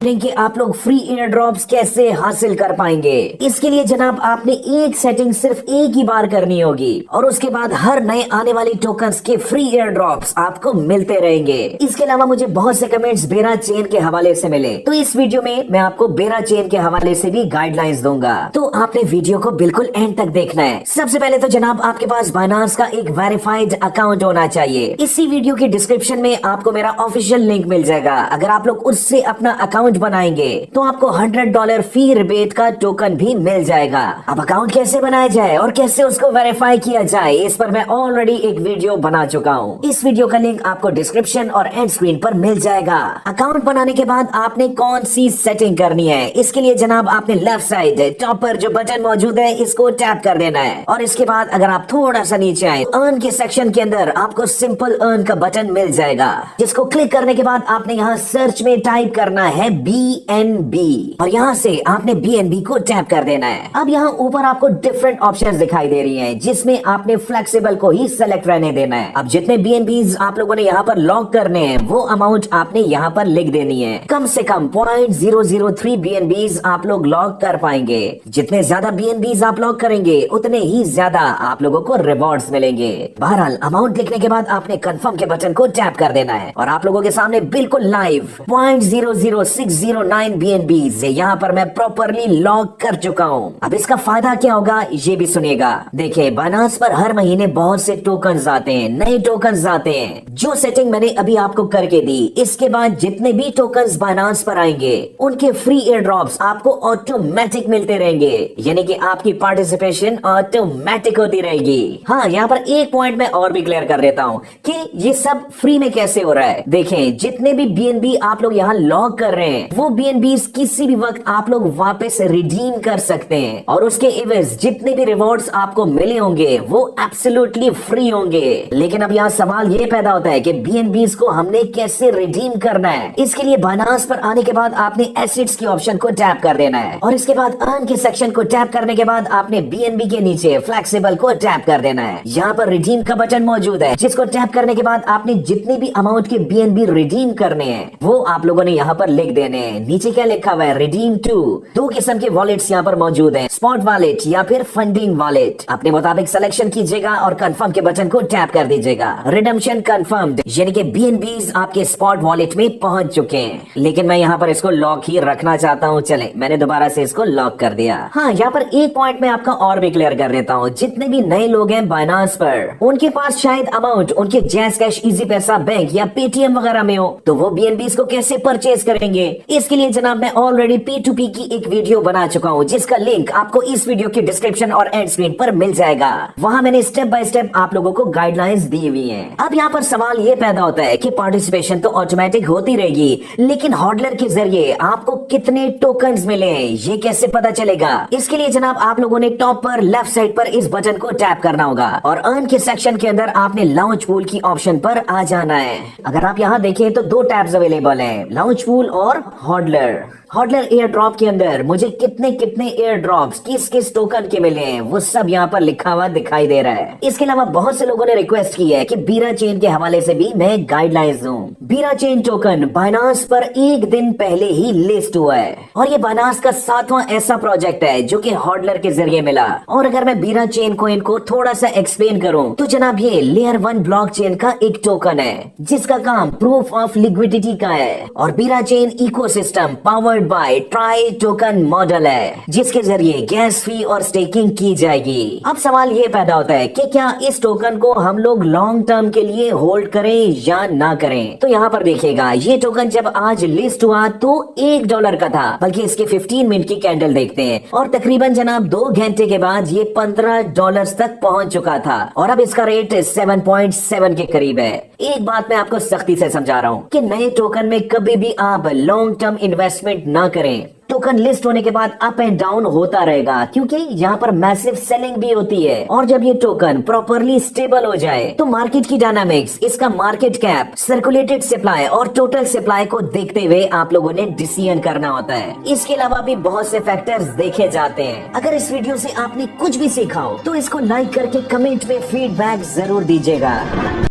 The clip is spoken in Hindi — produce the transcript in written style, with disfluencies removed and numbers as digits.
कि आप लोग फ्री एयर ड्रॉप्स कैसे हासिल कर पाएंगे। इसके लिए जनाब आपने एक सेटिंग सिर्फ एक ही बार करनी होगी और उसके बाद हर नए आने वाली टोकन्स के फ्री एयर ड्रॉप्स आपको मिलते रहेंगे। इसके अलावा मुझे बहुत से कमेंट्स बेरा चेन के हवाले से मिले, तो इस वीडियो में मैं आपको बेरा चेन के हवाले से भी गाइडलाइंस दूंगा, तो आपने वीडियो को बिल्कुल एंड तक देखना है। सबसे पहले तो जनाब आपके पास बाइनांस का एक वेरीफाइड अकाउंट होना चाहिए। इसी वीडियो की डिस्क्रिप्शन में आपको मेरा ऑफिशियल लिंक मिल जाएगा। अगर आप लोग उससे अपना अकाउंट बनाएंगे तो आपको $100 फी रिबेट का टोकन भी मिल जाएगा। अब अकाउंट कैसे बनाया जाए और कैसे उसको वेरीफाई किया जाए, इस पर मैं ऑलरेडी एक वीडियो बना चुका हूँ। इस वीडियो का लिंक आपको डिस्क्रिप्शन और एंड स्क्रीन पर मिल जाएगा। अकाउंट बनाने के बाद आपने कौन सी सेटिंग करनी है, इसके लिए जनाब आपने लेफ्ट साइड टॉप पर जो बटन मौजूद है इसको टैप कर देना है और इसके बाद अगर आप थोड़ा सा नीचे आए अर्न के सेक्शन के अंदर आपको सिंपल अर्न का बटन मिल जाएगा, जिसको क्लिक करने के बाद आपने यहाँ सर्च में टाइप करना है BNB और यहाँ से आपने BNB को टैप कर देना है। अब यहाँ ऊपर आपको डिफरेंट ऑप्शंस दिखाई दे रही हैं, जिसमें आपने फ्लेक्सिबल को ही सेलेक्ट रहने देना है। अब जितने BNBs आप लोगों ने यहाँ पर लॉक करने हैं वो अमाउंट आपने यहाँ पर लिख देनी है। कम से कम 0.003 BNBs आप लोग लॉक कर पाएंगे। जितने ज्यादा BNBs आप लॉक करेंगे उतने ही ज्यादा आप लोगों को रिवॉर्ड्स मिलेंगे। बहरहाल अमाउंट लिखने के बाद आपने कंफर्म के बटन को टैप कर देना है और आप लोगों के सामने बिल्कुल लाइव 0.00609 BNBs यहाँ पर मैं प्रॉपरली लॉक कर चुका हूँ। अब इसका फायदा क्या होगा ये भी सुनिएगा। देखिए बाइनांस पर हर महीने बहुत से टोकन्स आते हैं, नए टोकन्स आते हैं। जो सेटिंग मैंने अभी आपको करके दी, इसके बाद जितने भी टोकन्स बाइनांस पर आएंगे उनके फ्री एयर ड्रॉप्स आपको ऑटोमेटिक मिलते रहेंगे, यानी कि आपकी पार्टिसिपेशन ऑटोमेटिक होती रहेगी। हाँ, यहाँ पर एक पॉइंट मैं और भी क्लियर कर देता हूँ कि ये सब फ्री में कैसे हो रहा है। देखें जितने भी BNB आप लोग यहाँ लॉक कर रहे हैं वो BNBs किसी भी वक्त आप लोग वापस रिडीम कर सकते हैं और उसके एवज जितने भी रिवॉर्ड्स आपको मिले होंगे वो एब्सोल्युटली फ्री होंगे। लेकिन अब यहाँ सवाल ये पैदा होता है कि BNBs को हमने कैसे रिडीम करना है। इसके लिए बाइनांस पर आने के बाद आपने एसेट्स की ऑप्शन को टैप कर देना है और इसके बाद अर्न के सेक्शन को टैप करने के बाद आपने BNB के नीचे फ्लेक्सिबल को टैप कर देना है। यहाँ पर रिडीम का बटन मौजूद है, जिसको टैप करने के बाद आपने जितने भी अमाउंट के BNB रिडीम करने हैं वो आप लोगों ने यहाँ पर लिख देने हैं। नीचे क्या लिखा हुआ है, रिडीम टू। दो किस्म के वॉलेट्स यहाँ पर मौजूद हैं, स्पॉट वॉलेट या फिर फंडिंग वॉलेट। अपने मुताबिक सिलेक्शन कीजिएगा और कंफर्म के बटन को टैप कर दीजिएगा। रिडम्पशन कंफर्म्ड, यानी कि BNBs आपके स्पॉट वॉलेट में पहुंच चुके हैं। लेकिन मैं यहाँ पर इसको लॉक ही रखना चाहता हूँ। चले, मैंने दोबारा से इसको लॉक कर दिया। हाँ, यहाँ पर एक पॉइंट में आपका और भी क्लियर कर देता हूँ। जितने भी नए लोग हैं बाइनांस पर, उनके पास शायद अमाउंट उनके जैज कैश, इजी पैसा, बैंक या पेटीएम वगैरह में हो, तो वो BNBs को कैसे परचेज करेंगे। इसके लिए जनाब मैं ऑलरेडी P2P की एक वीडियो बना चुका हूँ, जिसका लिंक आपको इस वीडियो की डिस्क्रिप्शन और एंड स्क्रीन पर मिल जाएगा। वहाँ मैंने स्टेप बाय स्टेप आप लोगों को गाइडलाइंस दी हुई हैं। अब यहाँ पर सवाल ये पैदा होता है कि पार्टिसिपेशन तो ऑटोमेटिक होती रहेगी, लेकिन हॉडलर के जरिए आपको कितने टोकन्स मिले ये कैसे पता चलेगा। इसके लिए जनाब आप लोगों ने टॉप पर लेफ्ट साइड पर इस बटन को टैप करना होगा और अर्न के सेक्शन के अंदर आपने लॉन्च पूल की ऑप्शन पर आ जाना है। अगर आप यहाँ देखें तो दो टैब्स अवेलेबल हैं, लॉन्च पूल और हॉडलर। हॉडलर एयर ड्रॉप के अंदर मुझे कितने कितने एयर ड्रॉप्स किस किस टोकन के मिले हैं वो सब यहाँ पर लिखा हुआ दिखाई दे रहा है। इसके अलावा बहुत से लोगों ने रिक्वेस्ट की है कि बीरा चेन के हवाले से भी मैं गाइडलाइंस दूं। बीरा चेन टोकन बाइनांस पर एक दिन पहले ही लिस्ट हुआ है और ये बाइनांस का 7वां ऐसा प्रोजेक्ट है जो कि हॉडलर के जरिए मिला। और अगर मैं बीरा चेन कोइन को थोड़ा सा एक्सप्लेन करूं तो जनाब ये लेयर 1 ब्लॉक चेन का एक टोकन है जिसका काम प्रूफ ऑफ लिक्विडिटी का है और बीरा chain ecosystem power bye try token model है, जिसके जरिए गैस फी और स्टेकिंग की जाएगी। अब सवाल ये पैदा होता है कि क्या इस टोकन को हम लोग लॉन्ग टर्म के लिए होल्ड करें या ना करें। तो यहाँ पर देखिएगा ये टोकन जब आज लिस्ट हुआ तो $1 का था, बल्कि इसके 15 मिनट की कैंडल देखते हैं और तकरीबन जनाब 2 घंटे के बाद ये $15 तक पहुंच चुका था और अब इसका रेट 7.7 के करीब है। एक बात मैं आपको सख्ती से समझा रहा हूँ कि नए टोकन में कभी भी आप लॉन्ग टर्म इन्वेस्टमेंट ना करें। टोकन लिस्ट होने के बाद अप एंड डाउन होता रहेगा, क्योंकि यहाँ पर मैसिव सेलिंग भी होती है और जब ये टोकन प्रॉपरली स्टेबल हो जाए तो मार्केट की डायनामिक्स, इसका मार्केट कैप, सर्कुलेटेड सप्लाई और टोटल सप्लाई को देखते हुए आप लोगों ने डिसीजन करना होता है। इसके अलावा भी बहुत से फैक्टर्स देखे जाते हैं। अगर इस वीडियो से आपने कुछ भी सीखा हो तो इसको लाइक करके कमेंट में फीडबैक जरूर दीजिएगा।